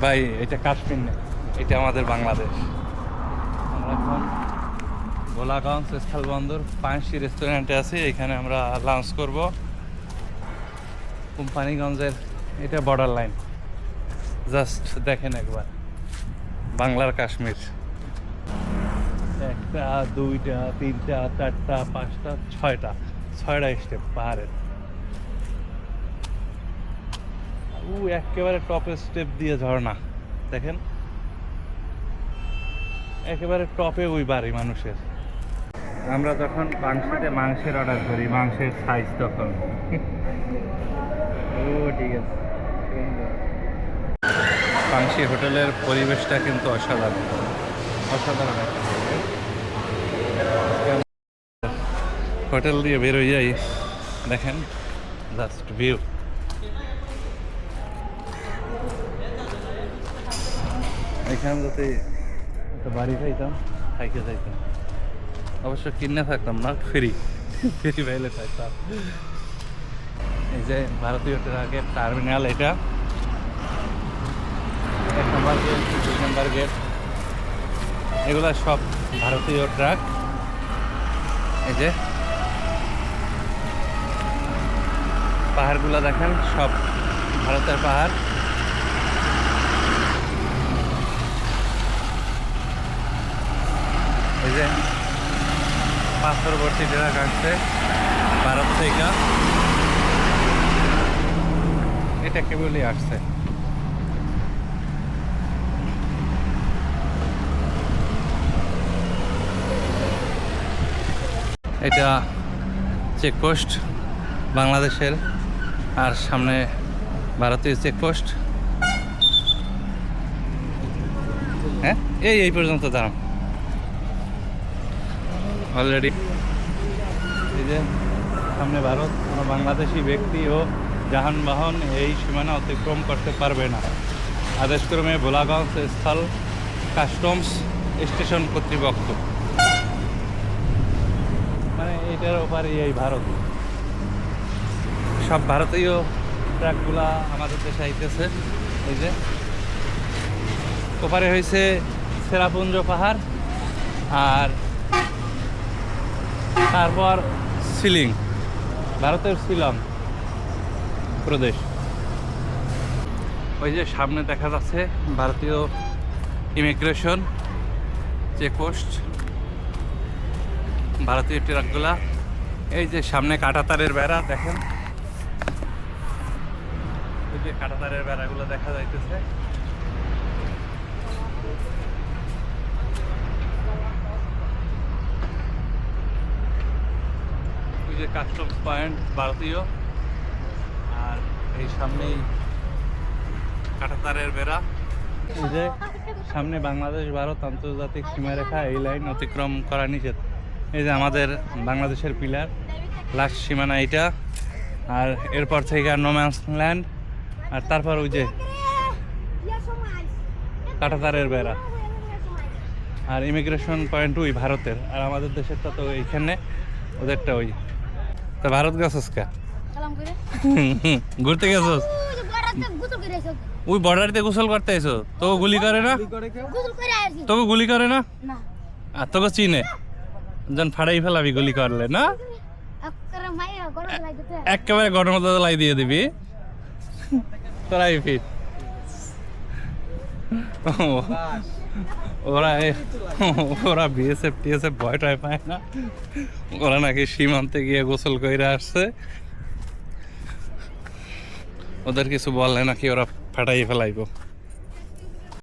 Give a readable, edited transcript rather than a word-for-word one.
ভাই এটা কাশ্মীর না, এটা আমাদের বাংলাদেশ। আমরা এখন ভোলাগঞ্জ স্থলবন্দর পাঁচটি রেস্টুরেন্টে আছি, এখানে আমরা লাঞ্চ করব। কোম্পানিগঞ্জের এটা বর্ডার লাইন, জাস্ট দেখেন একবার বাংলার কাশ্মীর। একটা, দুইটা, তিনটা, চারটা, পাঁচটা, ছয়টা স্টেপ পাহাড়ের। একেবারে টপের স্টেপ দিয়ে ঝর্ণা দেখেন, একেবারে টপে ওই বাড়ি মানুষের। আমরা যখন মাংসের অর্ডার করি, মাংসের সাইজ তখন ও ঠিক আছে। পাংশি হোটেলের পরিবেশটা কিন্তু অসাধারণ, অসাধারণ একটা পরিবেশ। হোটেল দিয়ে বেরোয় যাই, দেখেন জাস্ট ভিউ। এখানে যদি একটা বাড়ি খাইতাম, খাইতে যাইতাম, অবশ্য কিনে থাকতাম না, ফ্রি পাইলে থাকতাম। এই যে ভারতীয় ট্রাকের টার্মিনাল, এটা 1 নম্বর গেট, 2 নম্বর গেট, এগুলা সব ভারতীয় ট্রাক। এই যে পাহাড়গুলো দেখেন, সব ভারতের পাহাড়। এই যে পাথরবর্তী ট্রাক আসছে ভারত থেকে, এটা কেবলই আসছে। এটা চেকপোস্ট বাংলাদেশের, আর সামনে ভারতীয় চেকপোস্ট। হ্যাঁ, এই পর্যন্ত দাঁড়ান অলরেডি। এই যে সামনে ভারত, কোনো বাংলাদেশি ব্যক্তি ও যানবাহন এই সীমানা অতিক্রম করতে পারবে না, আদেশক্রমে ভোলাগঞ্জ স্থল কাস্টমস স্টেশন কর্তৃপক্ষ। মানে এটার ওপারে এই ভারত, সব ভারতীয় ট্রাকগুলা আমাদের দেশে আইতেছে। এই যে ওপারে হয়েছে সেরাপুঞ্জ পাহাড়, আর তারপর শিলিং, ভারতের শিলং প্রদেশ। ওই যে সামনে দেখা যাচ্ছে ভারতীয় ইমিগ্রেশন চেকপোস্ট, ভারতীয় ট্রাকগুলা। এই যে সামনে কাঁটাতারের বেড়া দেখেন, ওই যে কাঁটাতারের বেড়াগুলো দেখা যাইতেছে। ওই যে কাস্টমস পয়েন্ট ভারতীয়, আর এই সামনেই কাঁটাতারের বেড়া। এই যে সামনে বাংলাদেশ ভারত আন্তর্জাতিক সীমারেখা, এই লাইন অতিক্রম করা নিষেধ। এই যে আমাদের বাংলাদেশের পিলার, লাস্ট সীমানা এইটা, আর এরপর থেকে নো ম্যানস ল্যান্ড, আর তারপর ওই যে কাঁটাতারের বেড়া, আর ইমিগ্রেশন পয়েন্ট ওই ভারতের, আর আমাদের দেশেরটা তো এইখানে, ওদেরটা ওই। তা ভারত গেছস কা ঘুরতে গেছস? ওই বর্ডারিতে গোসল করতে আইছো? তোকে গুলি করে না? তোকে গুলি করে না? আর তোকে চিনে যখন ফাড়াই ফেলাবি গুলি করলে না, একেবারে গরম লাই দিয়ে দিবি তোরাই ফিট। ওরা বিএসএফ টিএসএফ ভয় টয় পায় না, ওরা নাকি সীমান্তে গিয়ে গোসল করে আসছে, ওদের কিছু বললে নাকি ওরা ফাটাই ফেলাইব।